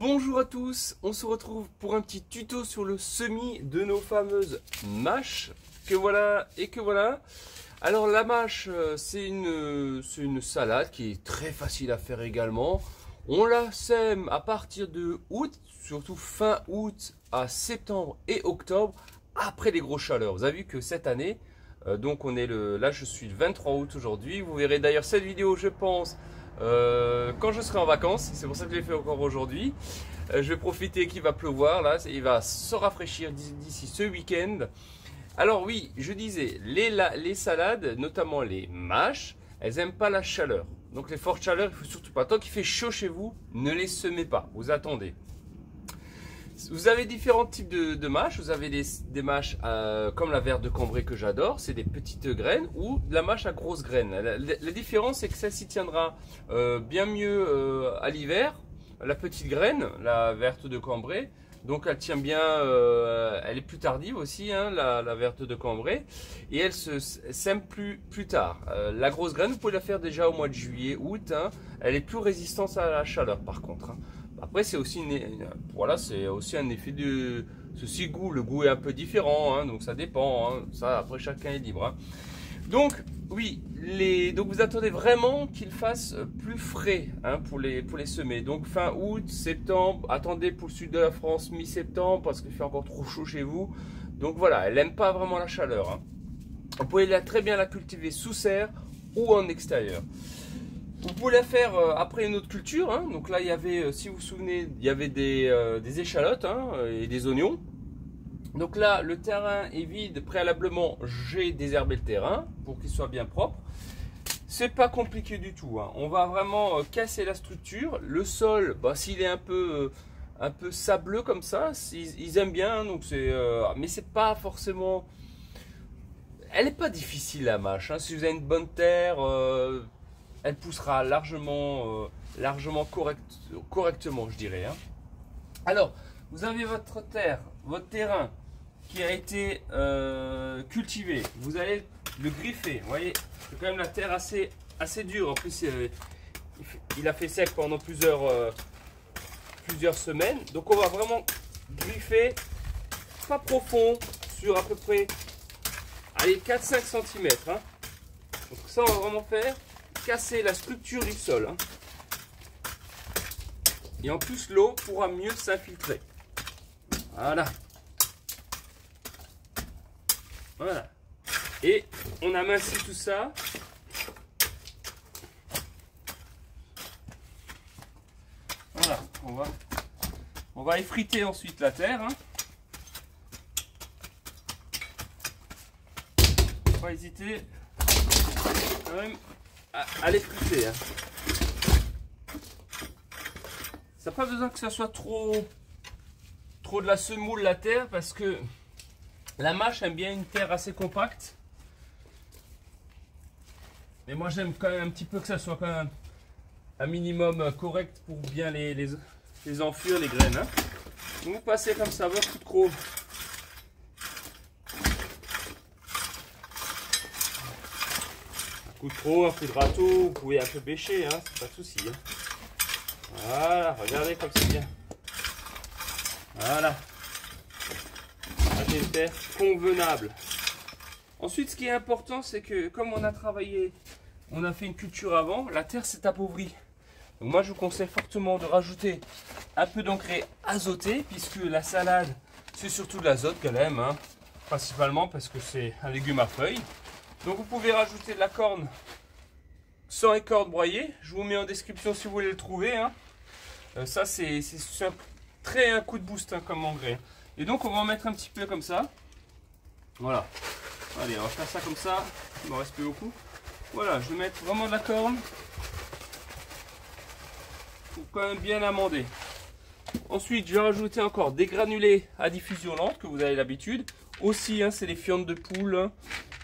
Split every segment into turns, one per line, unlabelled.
Bonjour à tous, on se retrouve pour un petit tuto sur le semis de nos fameuses mâches. Que voilà et que voilà. Alors la mâche, c'est une salade qui est très facile à faire également. On la sème à partir de août, surtout fin août à septembre et octobre, après les grosses chaleurs. Vous avez vu que cette année, donc on est là je suis le 23 août aujourd'hui. Vous verrez d'ailleurs cette vidéo, je pense, quand je serai en vacances. C'est pour ça que je l'ai fait encore aujourd'hui. Je vais profiter qu'il va pleuvoir là, il va se rafraîchir d'ici ce week-end. Alors oui, je disais, les salades, notamment les mâches, elles n'aiment pas la chaleur. Donc les fortes chaleurs, il ne faut surtout pas. Tant qu'il fait chaud chez vous, ne les semez pas, vous attendez. Vous avez différents types de mâches. Vous avez des mâches comme la verte de Cambrai que j'adore, c'est des petites graines, ou de la mâche à grosses graines. La différence, c'est que celle-ci tiendra bien mieux à l'hiver. La petite graine, la verte de Cambrai, donc elle tient bien, elle est plus tardive aussi, hein, la verte de Cambrai, et elle se sème plus tard. La grosse graine, vous pouvez la faire déjà au mois de juillet, août, hein, elle est plus résistante à la chaleur par contre. Hein. Après c'est aussi voilà, c'est aussi un effet de ceci goût, le goût est un peu différent, hein, donc ça dépend, hein, ça après chacun est libre. Hein. Donc oui, donc vous attendez vraiment qu'il fasse plus frais, hein, pour les semer. Donc fin août, septembre, attendez pour le sud de la France mi-septembre parce qu'il fait encore trop chaud chez vous. Donc voilà, elle n'aime pas vraiment la chaleur. Hein. Vous pouvez très bien la cultiver sous serre ou en extérieur. Vous pouvez la faire après une autre culture. Hein. Donc là, il y avait, si vous vous souvenez, il y avait des échalotes, hein, et des oignons. Donc là, le terrain est vide. Préalablement, j'ai désherbé le terrain pour qu'il soit bien propre. C'est pas compliqué du tout. Hein. On va vraiment casser la structure. Le sol, bah, s'il est un peu sableux comme ça, ils aiment bien. Hein, donc mais c'est pas forcément. Elle n'est pas difficile la mâche. Hein. Si vous avez une bonne terre, elle poussera largement correctement, je dirais. Hein. Alors, vous avez votre terre, votre terrain qui a été cultivé. Vous allez le griffer. Vous voyez, c'est quand même la terre assez dure. En plus, il a fait sec pendant plusieurs semaines. Donc, on va vraiment griffer, pas profond, sur à peu près, allez, 4-5 cm. Hein. Donc, ça, on va vraiment faire casser la structure du sol. Hein. Et en plus, l'eau pourra mieux s'infiltrer. Voilà. Voilà. Et on amincit tout ça. Voilà. On va effriter ensuite la terre. Hein. Faut pas hésiter quand même à l'effriter. Hein. Ça n'a pas besoin que ça soit trop de la semoule la terre, parce que la mâche aime bien une terre assez compacte. Mais moi j'aime quand même un petit peu que ça soit quand même un minimum correct pour bien les enfuir, les graines. Hein. Donc vous passez comme ça votre coup de croc. Un coup de croc, un coup de râteau, vous pouvez un peu bêcher, hein, c'est pas de souci. Hein. Voilà, regardez comme c'est bien. Voilà. J'ai une terre convenable. Ensuite, ce qui est important, c'est que comme on a travaillé, on a fait une culture avant, la terre s'est appauvrie. Donc moi, je vous conseille fortement de rajouter un peu d'engrais azoté, puisque la salade, c'est surtout de l'azote qu'elle aime, hein, principalement parce que c'est un légume à feuilles. Donc vous pouvez rajouter de la corne sans écorce broyée. Je vous mets en description si vous voulez le trouver. Hein. Ça, c'est un coup de boost, hein, comme engrais. Et donc, on va en mettre un petit peu comme ça. Voilà. Allez, on va faire ça comme ça. Il m'en reste plus beaucoup. Voilà, je vais mettre vraiment de la corne. Pour quand même bien amender. Ensuite, je vais rajouter encore des granulés à diffusion lente, que vous avez l'habitude. Aussi, hein, c'est les fientes de poule. Hein.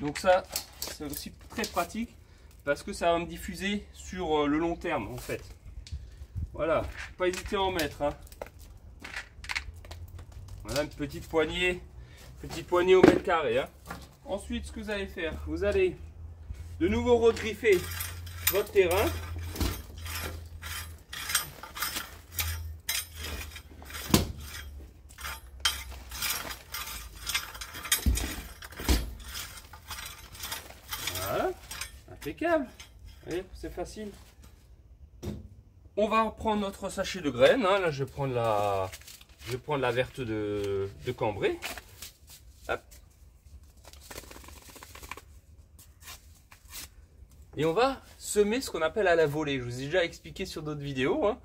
Donc ça, c'est aussi très pratique, parce que ça va me diffuser sur le long terme, en fait. Voilà, pas hésiter à en mettre. Hein. Voilà, une petite poignée au mètre carré. Hein. Ensuite, ce que vous allez faire, vous allez de nouveau regriffer votre terrain. impeccable. Vous voyez, c'est facile. On va prendre notre sachet de graines. Hein. Là, je vais prendre la verte de Cambrai. Hop. Et on va semer ce qu'on appelle à la volée. Je vous ai déjà expliqué sur d'autres vidéos. Hein.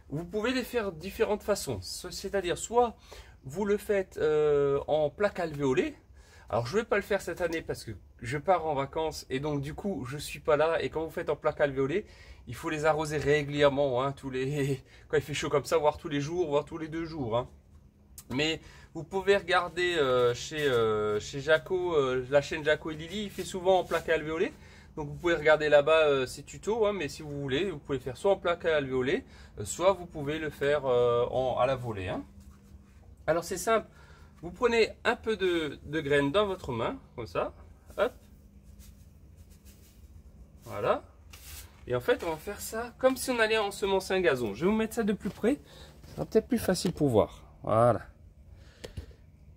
Vous pouvez les faire de différentes façons. C'est-à-dire, soit vous le faites en plaque alvéolée. Alors, je ne vais pas le faire cette année parce que je pars en vacances et donc du coup, je ne suis pas là. Et quand vous faites en plaque alvéolée, il faut les arroser régulièrement, hein, quand il fait chaud comme ça, voire tous les jours, voire tous les 2 jours. Hein. Mais vous pouvez regarder chez Jaco, la chaîne Jaco et Lily, il fait souvent en plaque alvéolée. Donc vous pouvez regarder là-bas ces tutos, hein, mais si vous voulez, vous pouvez le faire soit en plaque alvéolée, soit vous pouvez le faire à la volée. Hein. Alors c'est simple, vous prenez un peu de graines dans votre main, comme ça, hop, voilà. Et en fait, on va faire ça comme si on allait ensemencer un gazon. Je vais vous mettre ça de plus près, ça sera peut-être plus facile pour voir. Voilà.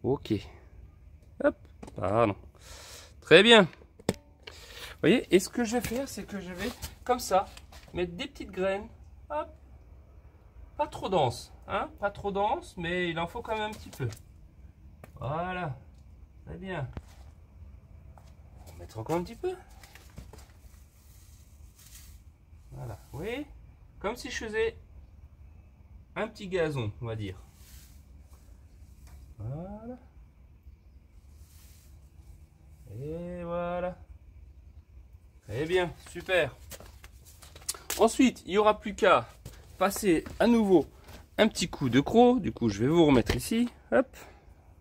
Ok. Hop, pardon. Très bien. Vous voyez, et ce que je vais faire, c'est que je vais, comme ça, mettre des petites graines. Hop. Pas trop dense, hein, pas trop dense, mais il en faut quand même un petit peu. Voilà. Très bien. On va mettre encore un petit peu. Voilà, vous voyez, comme si je faisais un petit gazon, on va dire. Voilà. Et voilà. Très bien, super. Ensuite, il n'y aura plus qu'à passer à nouveau un petit coup de croc. Du coup, je vais vous remettre ici. Hop.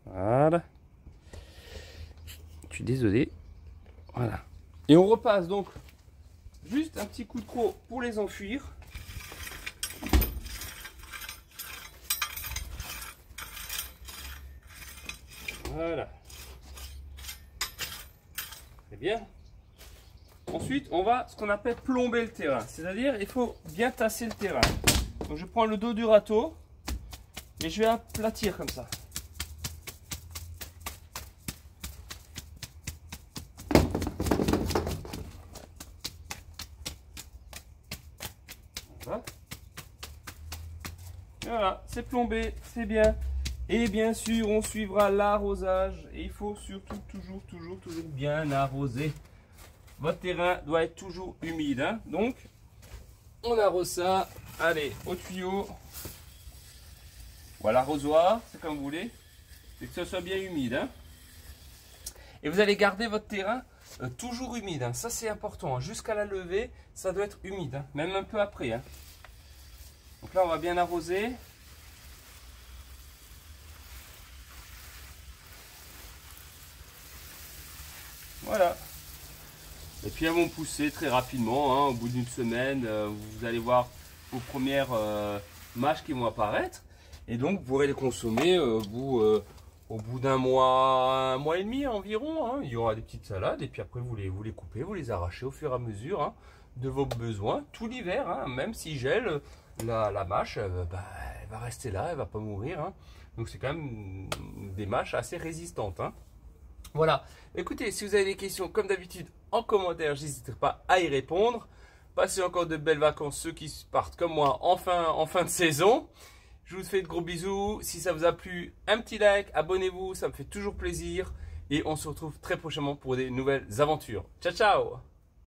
Voilà. Je suis désolé. Voilà. Et on repasse donc juste un petit coup de croc pour les enfuir. Voilà. Très bien. Ensuite, on va ce qu'on appelle plomber le terrain. C'est-à-dire, il faut bien tasser le terrain. Donc, je prends le dos du râteau et je vais aplatir comme ça. Voilà. Voilà, c'est plombé, c'est bien. Et bien sûr, on suivra l'arrosage. Et il faut surtout toujours bien arroser. Votre terrain doit être toujours humide. Hein. Donc, on arrose ça. Allez, au tuyau. Ou à l'arrosoir, c'est comme vous voulez. C'est que ce soit bien humide. Hein. Et vous allez garder votre terrain toujours humide. Hein. Ça, c'est important. Hein. Jusqu'à la levée, ça doit être humide. Hein. Même un peu après. Hein. Donc là, on va bien arroser. Voilà. Et puis elles vont pousser très rapidement. Hein. Au bout d'une semaine, vous allez voir vos premières mâches qui vont apparaître. Et donc, vous pourrez les consommer au bout d'un mois, 1 mois et demi environ. Hein. Il y aura des petites salades. Et puis après, vous les coupez, vous les arrachez au fur et à mesure hein, de vos besoins. Tout l'hiver, hein. Même s'il gèle, la mâche, elle va rester là, elle ne va pas mourir. Hein. Donc, c'est quand même des mâches assez résistantes. Hein. Voilà, écoutez, si vous avez des questions, comme d'habitude, en commentaire, n'hésitez pas à y répondre. Passez encore de belles vacances, ceux qui partent comme moi en fin de saison. Je vous fais de gros bisous. Si ça vous a plu, un petit like, abonnez-vous, ça me fait toujours plaisir. Et on se retrouve très prochainement pour des nouvelles aventures. Ciao, ciao!